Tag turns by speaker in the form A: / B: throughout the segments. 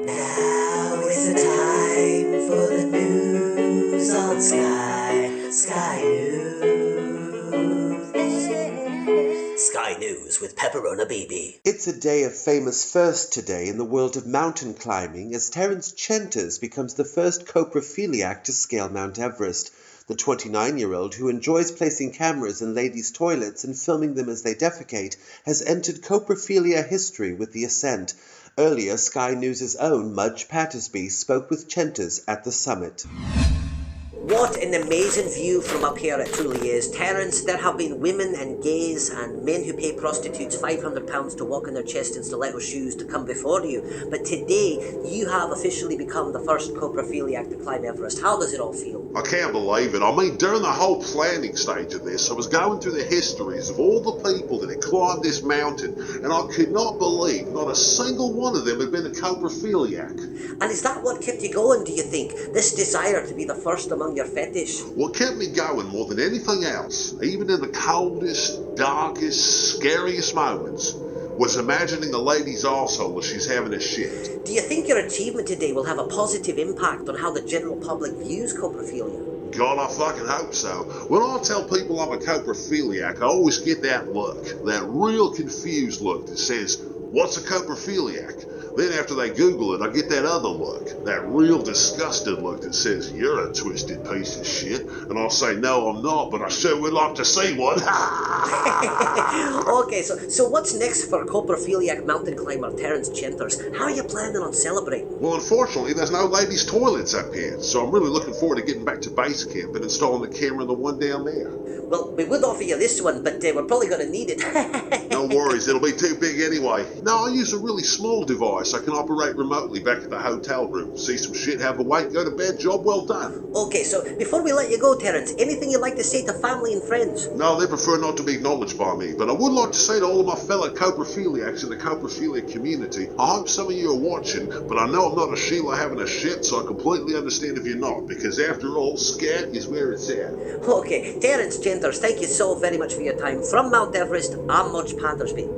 A: Now is the time for the news on Sky News. Sky News with Pepperona Baby.
B: It's a day of famous first today in the world of mountain climbing as Terence Chenters becomes the first coprophiliac to scale Mount Everest. The 29-year-old, who enjoys placing cameras in ladies' toilets and filming them as they defecate, has entered coprophilia history with the ascent. Earlier, Sky News' own Mudge Pattersby spoke with Chenters at the summit.
A: What an amazing view from up here it truly is. Terence, there have been women and gays and men who pay prostitutes £500 to walk in their chest in stiletto shoes to come before you. But today, you have officially become the first coprophiliac to climb Everest. How does it all feel?
C: I can't believe it. I mean, during the whole planning stage of this, I was going through the histories of all the people that had climbed this mountain, and I could not believe not a single one of them had been a coprophiliac.
A: And is that what kept you going, do you think? This desire to be the first among your fetish?
C: What kept me going more than anything else, even in the coldest, darkest, scariest moments, was imagining a lady's arsehole as she's having a shit.
A: Do you think your achievement today will have a positive impact on how the general public views coprophilia?
C: God, I fucking hope so. When I tell people I'm a coprophiliac, I always get that look, that real confused look that says, "What's a coprophiliac?" Then after they Google it, I get that other look, that real disgusted look that says, "You're a twisted piece of shit." And I'll say, "No, I'm not, but I sure would like to see one."
A: Okay, so what's next for coprophiliac mountain climber Terence Chenters? How are you planning on celebrating?
C: Well, unfortunately, there's no ladies' toilets up here, so I'm really looking forward to getting back to base camp and installing the camera in the one down there.
A: Well, we would offer you this one, but we're probably going to need it.
C: No worries, it'll be too big anyway. No, I use a really small device I can operate remotely back at the hotel room. See some shit, have a wait, go to bed, job well done.
A: Okay, so before we let you go, Terence, anything you'd like to say to family and friends?
C: No, they prefer not to be acknowledged by me, but I would like to say to all of my fellow coprophiliacs in the coprophilia community, I hope some of you are watching, but I know I'm not a Sheila having a shit, so I completely understand if you're not, because after all, scat is where it's at.
A: Okay, Terence Chenters, thank you so very much for your time. From Mount Everest, I'm Mudge Pattersby.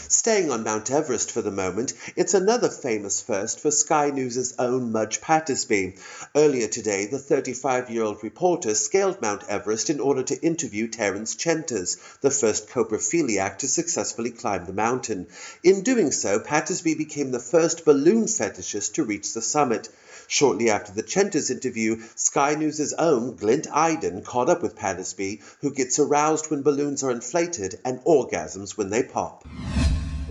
B: Staying on Mount Everest for the moment, it's another famous first for Sky News' own Mudge Pattersby. Earlier today, the 35-year-old reporter scaled Mount Everest in order to interview Terence Chenters, the first coprophiliac to successfully climb the mountain. In doing so, Pattersby became the first balloon fetishist to reach the summit. Shortly after the Chenters interview, Sky News' own Glint Iden caught up with Pattersby, who gets aroused when balloons are inflated and orgasms when they pop.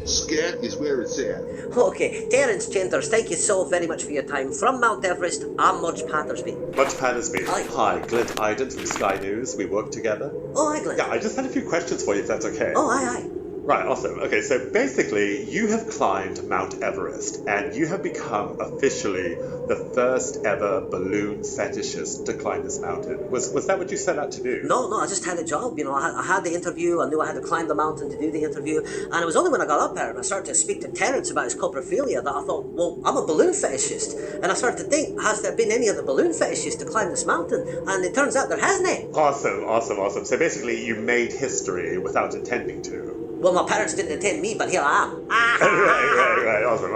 C: Scat is where it's at.
A: Okay, Terence Chenters, thank you so very much for your time. From Mount Everest, I'm Mudge Pattersby.
D: Mudge Pattersby.
A: Hi.
D: Hi, Glint Iden from Sky News. We work together.
A: Oh, hi, Glenn.
D: Yeah, I just had a few questions for you, if that's okay.
A: Oh, hi.
D: Right, awesome. Okay, so basically, you have climbed Mount Everest, and you have become officially the first ever balloon fetishist to climb this mountain. Was that what you set out to do?
A: No, I just had a job. You know, I had the interview. I knew I had to climb the mountain to do the interview. And it was only when I got up there and I started to speak to Terence about his coprophilia that I thought, well, I'm a balloon fetishist. And I started to think, has there been any other balloon fetishists to climb this mountain? And it turns out there hasn't any.
D: Awesome. So basically, you made history without intending to.
A: Well, my parents didn't intend me, but here I am.
D: Right. Awesome.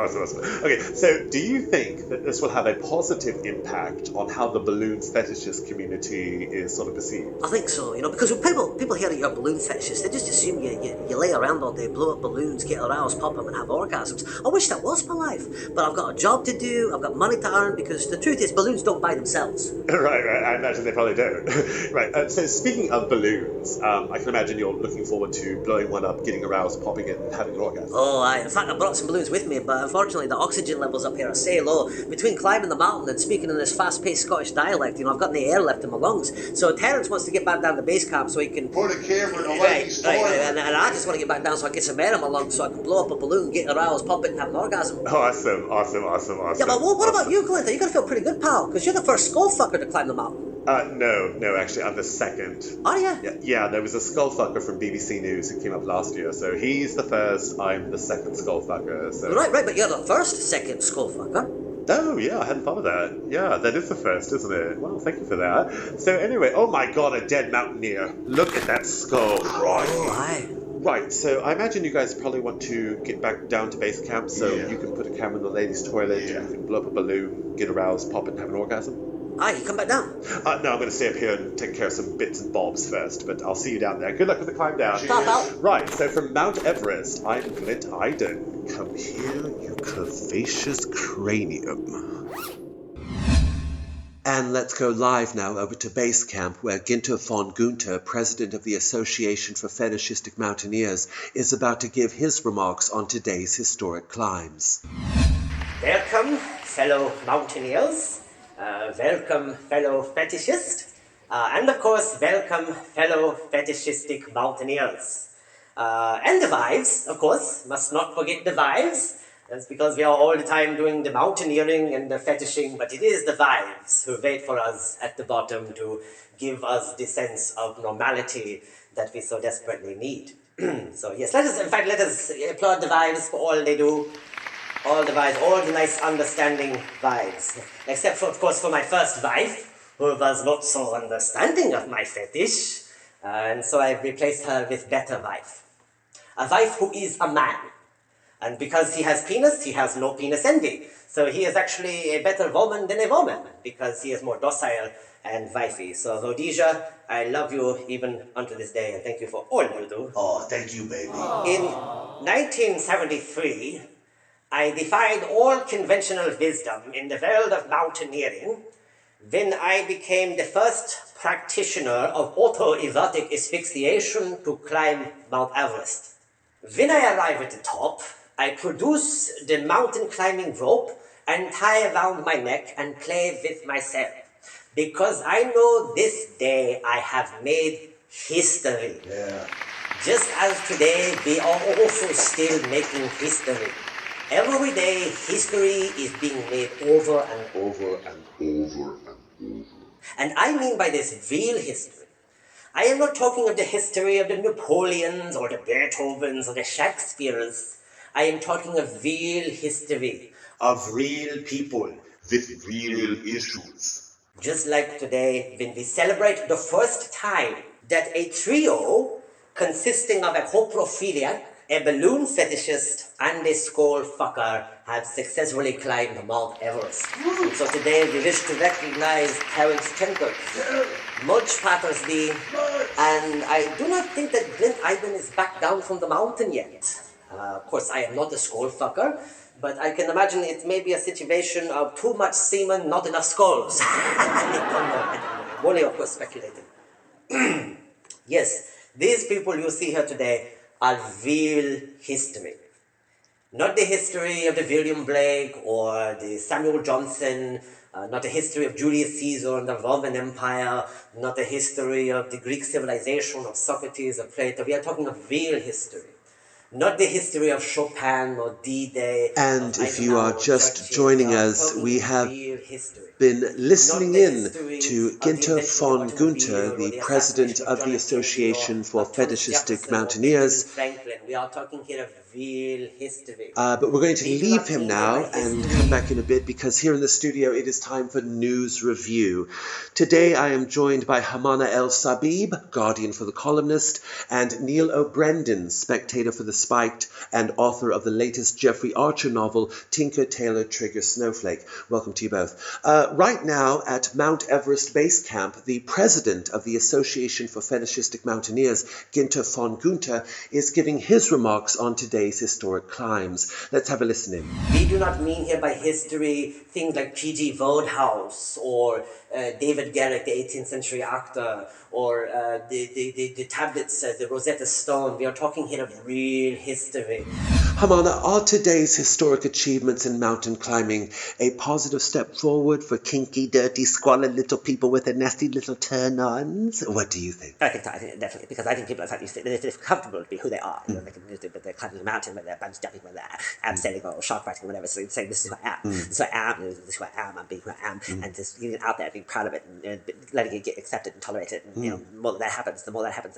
D: Okay, so do you think that this will have a positive impact on how the balloon fetishist community is sort of perceived?
A: I think so, you know, because when people hear that you're a balloon fetishist, they just assume you lay around all day, blow up balloons, get aroused, pop them, and have orgasms. I wish that was my life, but I've got a job to do, I've got money to earn, because the truth is balloons don't buy themselves.
D: Right. I imagine they probably don't. Right. So speaking of balloons, I can imagine you're looking forward to blowing one up, getting aroused, popping it, and having an orgasm.
A: Oh, in fact, I brought some balloons with me, but unfortunately the oxygen levels up here are so low. Between climbing the mountain and speaking in this fast-paced Scottish dialect, you know, I've got no air left in my lungs. So Terence wants to get back down to base camp so he can...
C: Put a camera in a lady's toilet.
A: And I just want to get back down so I get some air in my lungs so I can blow up a balloon, get aroused, pop it, and have an orgasm.
D: Awesome.
A: Yeah, but what about you, Clint? You're going to feel pretty good, pal, because you're the first skullfucker to climb the mountain.
D: No, actually, I'm the second.
A: Oh, yeah?
D: Yeah, there was a skullfucker from BBC News who came up last year, so he's the first, I'm the second skullfucker, so...
A: Right, but you're the second skullfucker.
D: Oh, yeah, I hadn't thought of that. Yeah, that is the first, isn't it? Well, thank you for that. So anyway, oh my god, a dead mountaineer. Look at that skull.
A: Oh, aye.
D: Right, so I imagine you guys probably want to get back down to base camp so
C: Yeah.
D: you can put a camera in the ladies' toilet,
C: Yeah.
D: you can blow up a balloon, get aroused, pop it, and have an orgasm.
A: Aye, come back down.
D: No, I'm going to stay up here and take care of some bits and bobs first, but I'll see you down there. Good luck with the climb down.
A: Top out.
D: Right, so from Mount Everest, I'm Glint Iden.
B: Come here, you curvaceous cranium. And let's go live now over to base camp, where Ginter von Gunther, president of the Association for Fetishistic Mountaineers, is about to give his remarks on today's historic climbs.
A: Welcome, fellow mountaineers. Welcome, fellow fetishists. And of course, welcome, fellow fetishistic mountaineers. And the wives, of course. Must not forget the wives. That's because we are all the time doing the mountaineering and the fetishing, but it is the wives who wait for us at the bottom to give us the sense of normality that we so desperately need. So yes, let us applaud the wives for all they do. All the wives, all the nice understanding wives. Except for, of course, for my first wife, who was not so understanding of my fetish. And so I replaced her with better wife. A wife who is a man. And because he has penis, he has no penis envy. So he is actually a better woman than a woman, because he is more docile and wifey. So Rhodesia, I love you even unto this day, and thank you for all you do.
C: Oh, thank you, baby.
A: In 1973, I defied all conventional wisdom in the world of mountaineering when I became the first practitioner of autoerotic asphyxiation to climb Mount Everest. When I arrive at the top, I produce the mountain climbing rope and tie around my neck and play with myself. Because I know this day I have made history.
C: Yeah.
A: Just as today we are also still making history. Every day history is being made over and over and over and over. And I mean by this real history. I am not talking of the history of the Napoleons or the Beethovens or the Shakespeares. I am talking of real history, of real people.
C: With real issues.
A: Just like today, when we celebrate the first time that a trio consisting of a coprophiliac, a balloon fetishist, and a skull fucker have successfully climbed Mount Everest. And so today we wish to recognize Terence Tinker, Mudge Pattersby, and I do not think that Glint Iden is back down from the mountain yet. Of course, I am not a skull fucker, but I can imagine it may be a situation of too much semen, not enough skulls. I don't know. I'm only, of course, speculating. Yes, these people you see here today are real history. Not the history of the William Blake or the Samuel Johnson, not the history of Julius Caesar and the Roman Empire, not the history of the Greek civilization of Socrates or Plato. We are talking of real history. Not the history of Chopin or D-Day.
B: And if you are just joining us, we have been listening in to Ginter von Gunther, the president of the Association for Fetishistic Mountaineers.
A: Franken. We are talking here of real history.
B: But we're going to leave him now and come back in a bit, because here in the studio it is time for news review. Today I am joined by Hamana El Sabib, guardian for The Columnist, and Neil O'Brendon, spectator for The Spiked and author of the latest Jeffrey Archer novel, Tinker Tailor Trigger Snowflake. Welcome to you both. Right now at Mount Everest Base Camp, the president of the Association for Fetishistic Mountaineers, Ginter von Gunther, is giving his remarks on today's historic climbs. Let's have a listen in.
A: We do not mean here by history things like P.G. Wodehouse or David Garrick, the 18th century actor, or the tablets, the Rosetta Stone. We are talking here of real history.
B: Hamana, are today's historic achievements in mountain climbing a positive step forward for kinky, dirty, squalid little people with their nasty little turn-ons? What do you think?
A: I think definitely, because I think people are they're comfortable to be who they are. You know, they can but they're climbing a mountain, but they're bungee jumping, but they're abseiling or shark fighting or whatever. So saying, this is who I am. This is who I am. This is who I am. I'm being who I am. And just getting out there, being proud of it and letting it get accepted and tolerated. And, you know, the more that happens, the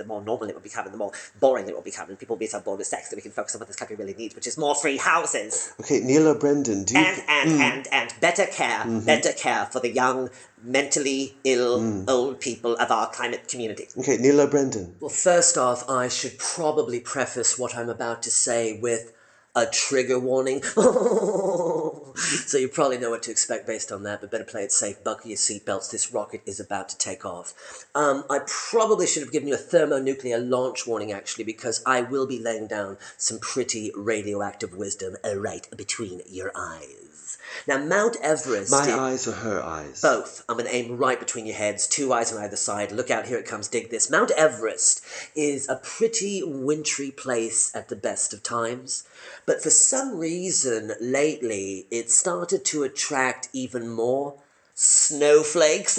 A: more normal it will become, and the more boring it will become, and people will be so bored with sex that we can focus on what this country really needs, which is more free houses.
B: Okay, Neil or Brendan, do you...
A: And better care for the young, mentally ill, old people of our climate community.
B: Okay, Neil or Brendan?
E: Well, first off, I should probably preface what I'm about to say with a trigger warning. So you probably know what to expect based on that, but better play it safe. Buckle your seatbelts. This rocket is about to take off. I probably should have given you a thermonuclear launch warning, actually, because I will be laying down some pretty radioactive wisdom right between your eyes. Now, Mount Everest...
B: My eyes or her eyes?
E: Both. I'm going to aim right between your heads, 2 eyes on either side. Look out, here it comes, dig this. Mount Everest is a pretty wintry place at the best of times, but for some reason, lately, it started to attract even more snowflakes.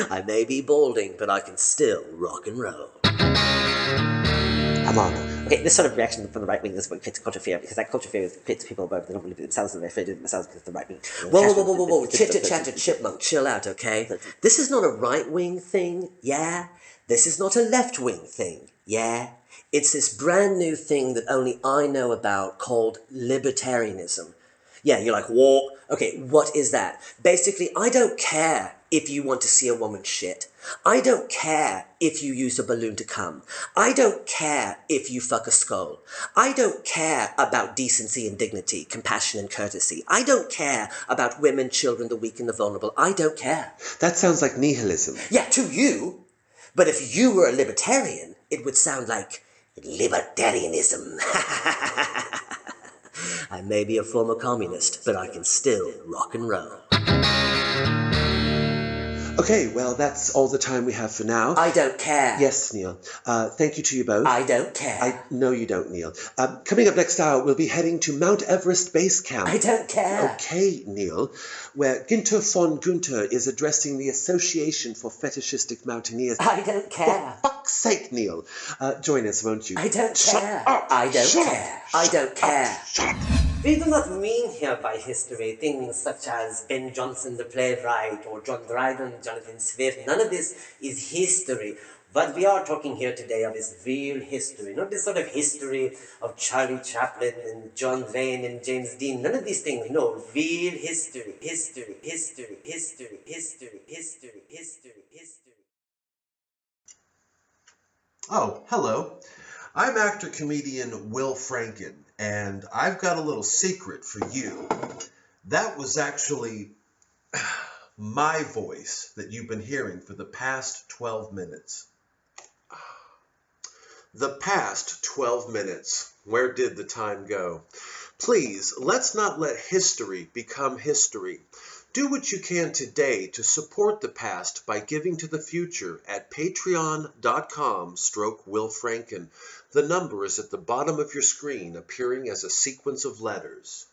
E: I may be balding, but I can still rock and roll.
B: Come on.
A: Okay, this sort of reaction from the right wing is what creates culture fear, because that culture fear creates people where they don't believe it themselves and they're afraid of it themselves because of the right wing.
E: Whoa, chitter-chatter, chipmunk, chill out, okay? This is not a right-wing thing, yeah? This is not a left-wing thing, yeah? It's this brand new thing that only I know about called libertarianism. Yeah, you're like, what? Okay, what is that? Basically, I don't care if you want to see a woman shit. I don't care if you use a balloon to come. I don't care if you fuck a skull. I don't care about decency and dignity, compassion and courtesy. I don't care about women, children, the weak and the vulnerable. I don't care.
B: That sounds like nihilism.
E: Yeah, to you. But if you were a libertarian, it would sound like libertarianism. I may be a former communist, but I can still rock and roll.
B: Okay, well, that's all the time we have for now.
E: I don't care.
B: Yes, Neil. Thank you to you both.
E: I don't care.
B: I know you don't, Neil. Coming up next hour, we'll be heading to Mount Everest Base Camp.
E: I don't care.
B: Okay, Neil, where Günther von Günther is addressing the Association for Fetishistic Mountaineers.
E: I don't care.
B: For fuck's sake, Neil. Join us, won't you?
E: I don't
B: Shut
E: care.
B: up.
E: I don't
B: Shut
E: care.
B: up.
E: I don't care.
B: Shut up.
A: We do not mean here by history things such as Ben Jonson the playwright or John Dryden, Jonathan Swift. None of this is history. What we are talking here today of is real history, not this sort of history of Charlie Chaplin and John Wayne and James Dean. None of these things. No, real history, history, history, history, history, history, history, history.
B: Oh, hello. I'm actor-comedian Will Franken, and I've got a little secret for you. That was actually my voice that you've been hearing for the past 12 minutes. The past 12 minutes. Where did the time go? Please, let's not let history become history. Do what you can today to support the past by giving to the future at patreon.com/Will Franken. The number is at the bottom of your screen, appearing as a sequence of letters.